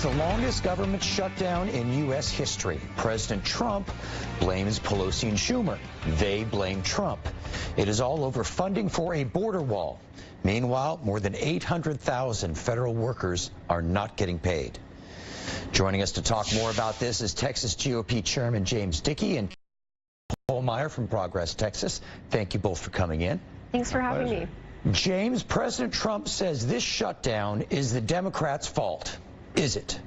the longest government shutdown in U.S. history. President Trump blames Pelosi and Schumer. They blame Trump. It is all over funding for a border wall. Meanwhile, more than 800,000 federal workers are not getting paid. Joining us to talk more about this is Texas GOP Chairman James Dickey and Tara Pohlmeyer from Progress, Texas. Thank you both for coming in. Thanks for having me. James, President Trump says this shutdown is the Democrats' fault. Is it?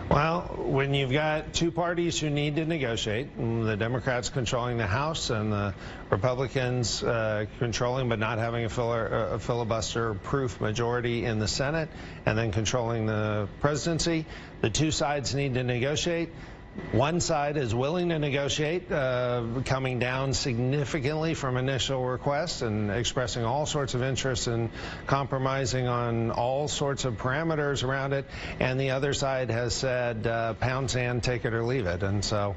Well, when you've got two parties who need to negotiate, the Democrats controlling the House and the Republicans controlling but not having a filibuster-proof majority in the Senate, and then controlling the presidency, the two sides need to negotiate. One side is willing to negotiate, coming down significantly from initial requests and expressing all sorts of interest in compromising on all sorts of parameters around it. And the other side has said, pound sand, take it or leave it. And so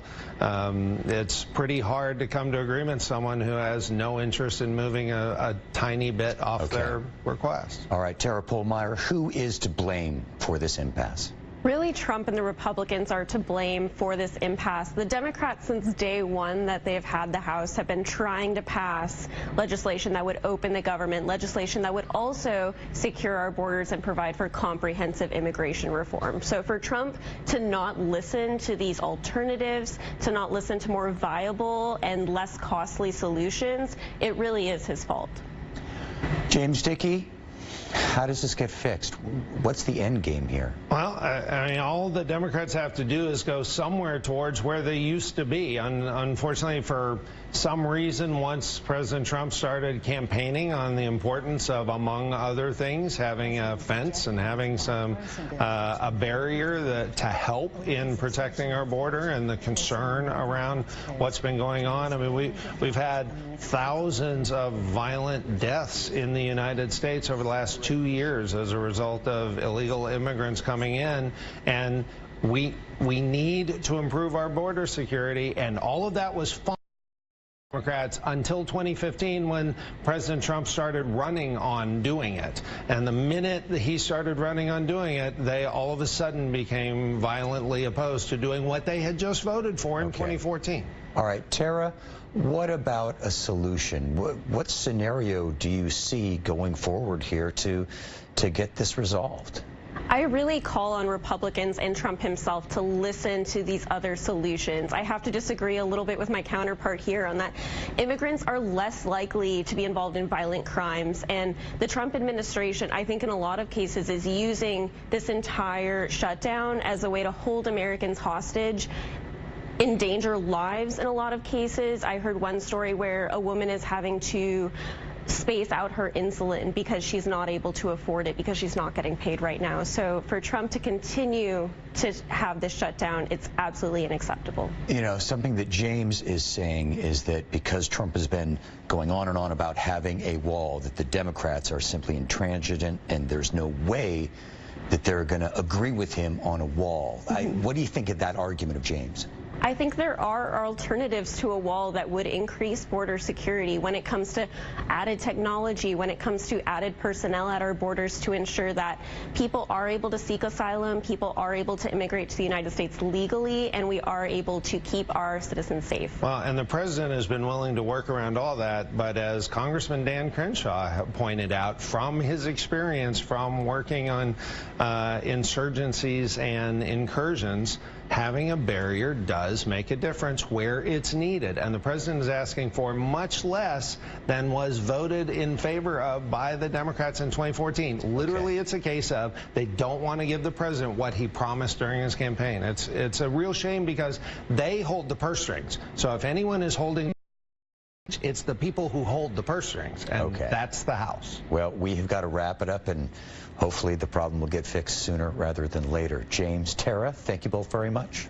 it's pretty hard to come to agreement. Someone who has no interest in moving a tiny bit off their request. All right, Tara Pohlmeyer, who is to blame for this impasse? Really, Trump and the Republicans are to blame for this impasse. The Democrats, since day one that they've had the House, have been trying to pass legislation that would open the government, legislation that would also secure our borders and provide for comprehensive immigration reform. So for Trump to not listen to these alternatives, to not listen to more viable and less costly solutions, it really is his fault. James Dickey, how does this get fixed? What's the end game here? Well, I mean, all the Democrats have to do is go somewhere towards where they used to be. Unfortunately, for some reason, once President Trump started campaigning on the importance of, among other things, having a fence and having a barrier to help in protecting our border, and the concern around what's been going on. I mean, we've had thousands of violent deaths in the United States over the last 2 years as a result of illegal immigrants coming in, and we need to improve our border security, and all of that was fine. Democrats until 2015, when President Trump started running on doing it. And the minute that he started running on doing it, they all of a sudden became violently opposed to doing what they had just voted for in 2014. All right, Tara, what about a solution? What scenario do you see going forward here to get this resolved? I really call on Republicans and Trump himself to listen to these other solutions. I have to disagree a little bit with my counterpart here on that. Immigrants are less likely to be involved in violent crimes, and the Trump administration, I think in a lot of cases, is using this entire shutdown as a way to hold Americans hostage, endanger lives in a lot of cases. I heard one story where a woman is having to space out her insulin because she's not able to afford it because she's not getting paid right now. So for Trump to continue to have this shutdown, it's absolutely unacceptable. You know, something that James is saying is that because Trump has been going on and on about having a wall, that the Democrats are simply intransigent and there's no way that they're going to agree with him on a wall. What do you think of that argument of James? I think there are alternatives to a wall that would increase border security when it comes to added technology, when it comes to added personnel at our borders to ensure that people are able to seek asylum, people are able to immigrate to the United States legally, and we are able to keep our citizens safe. Well, and the president has been willing to work around all that, but as Congressman Dan Crenshaw pointed out, from his experience from working on insurgencies and incursions, having a barrier does make a difference where it's needed. And the president is asking for much less than was voted in favor of by the Democrats in 2014. Literally, it's a case of they don't want to give the president what he promised during his campaign. It's a real shame because they hold the purse strings. So if anyone is holding, it's the people who hold the purse strings, and that's the House. Well, we have got to wrap it up, and hopefully the problem will get fixed sooner rather than later. James, Tara, thank you both very much.